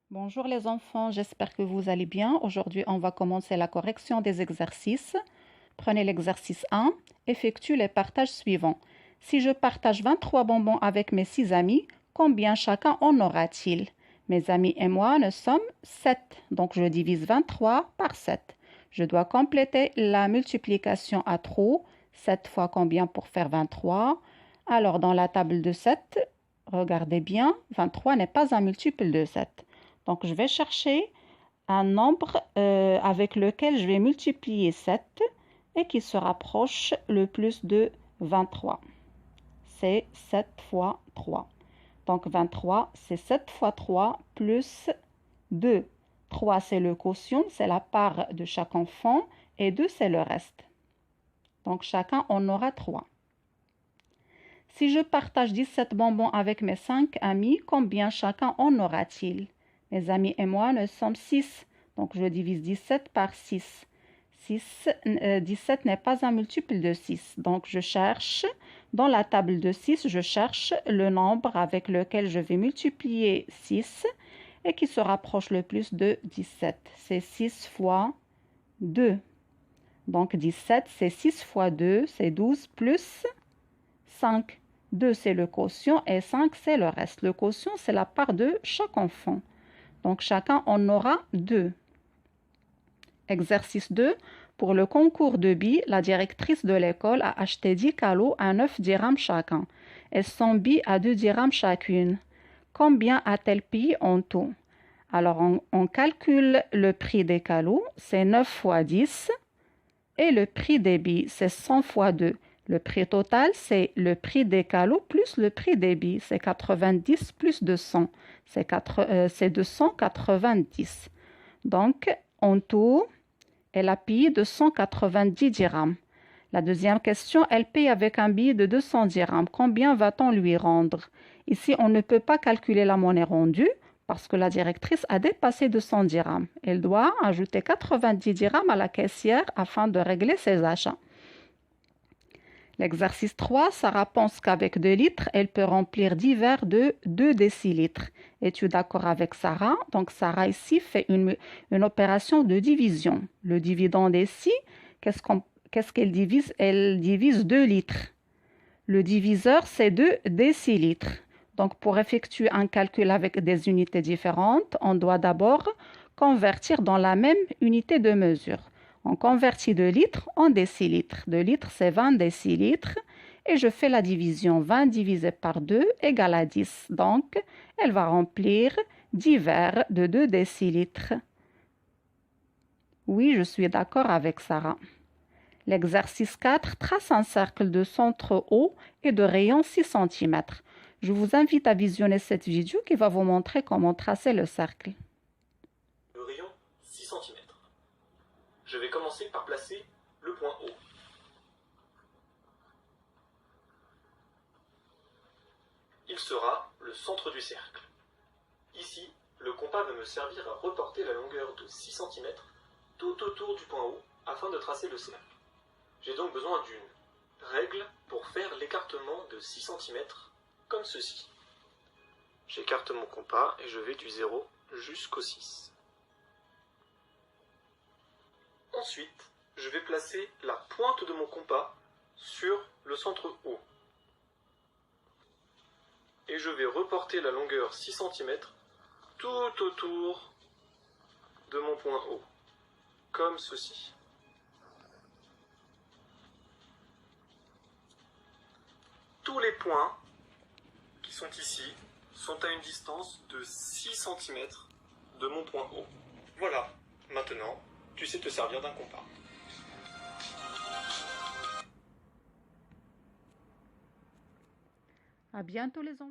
Bonjour les enfants, j'espère que vous allez bien. Aujourd'hui, on va commencer la correction des exercices. Prenez l'exercice 1, effectue les partages suivants. Si je partage 23 bonbons avec mes 6 amis, combien chacun en aura-t-il? Mes amis et moi, nous sommes 7, donc je divise 23 par 7. Je dois compléter la multiplication à trous. 7 fois combien pour faire 23? Alors, dans la table de 7, regardez bien, 23 n'est pas un multiple de 7. Donc, je vais chercher un nombre avec lequel je vais multiplier 7 et qui se rapproche le plus de 23. C'est 7 fois 3. Donc, 23, c'est 7 fois 3 plus 2. 3, c'est le quotient, c'est la part de chaque enfant, et 2, c'est le reste. Donc, chacun en aura 3. Si je partage 17 bonbons avec mes 5 amis, combien chacun en aura-t-il? Mes amis et moi, nous sommes 6. Donc, je divise 17 par 6. 17 n'est pas un multiple de 6. Donc, je cherche, dans la table de 6, je cherche le nombre avec lequel je vais multiplier 6 et qui se rapproche le plus de 17. C'est 6 fois 2. Donc, 17, c'est 6 fois 2, c'est 12 plus 5. 2, c'est le quotient et 5, c'est le reste. Le quotient, c'est la part de chaque enfant. Donc, chacun en aura 2. Exercice 2. Pour le concours de billes, la directrice de l'école a acheté 10 calots à 9 dirhams chacun et 100 billes à 2 dirhams chacune. Combien a-t-elle payé en tout? Alors, on calcule le prix des calots, c'est 9 fois 10, et le prix des billes, c'est 100 fois 2. Le prix total, c'est le prix des calots plus le prix des billes. C'est 90 plus 200. C'est 290. Donc, en tout, elle a payé 290 dirhams. La deuxième question, elle paye avec un billet de 200 dirhams. Combien va-t-on lui rendre? Ici, on ne peut pas calculer la monnaie rendue parce que la directrice a dépassé 200 dirhams. Elle doit ajouter 90 dirhams à la caissière afin de régler ses achats. L'exercice 3, Sarah pense qu'avec 2 litres, elle peut remplir 10 verres de 2 décilitres. Es-tu d'accord avec Sarah? Donc, Sarah ici fait une opération de division. Le dividende ici, qu'est-ce qu'elle divise? Elle divise 2 litres. Le diviseur, c'est 2 décilitres. Donc, pour effectuer un calcul avec des unités différentes, on doit d'abord convertir dans la même unité de mesure. On convertit de litres en décilitres. 2 litres, c'est 20 décilitres. Et je fais la division. 20 divisé par 2 égale à 10. Donc, elle va remplir 10 verres de 2 décilitres. Oui, je suis d'accord avec Sarah. L'exercice 4, trace un cercle de centre haut et de rayon 6 cm. Je vous invite à visionner cette vidéo qui va vous montrer comment tracer le cercle. Le rayon 6 cm. Je vais commencer par placer le point haut. Il sera le centre du cercle. Ici, le compas va me servir à reporter la longueur de 6 cm tout autour du point haut afin de tracer le cercle. J'ai donc besoin d'une règle pour faire l'écartement de 6 cm comme ceci. J'écarte mon compas et je vais du 0 jusqu'au 6. Ensuite, je vais placer la pointe de mon compas sur le centre haut. Et je vais reporter la longueur 6 cm tout autour de mon point haut, comme ceci. Tous les points qui sont ici sont à une distance de 6 cm de mon point haut. Voilà, maintenant, tu sais te servir d'un compas. À bientôt les enfants.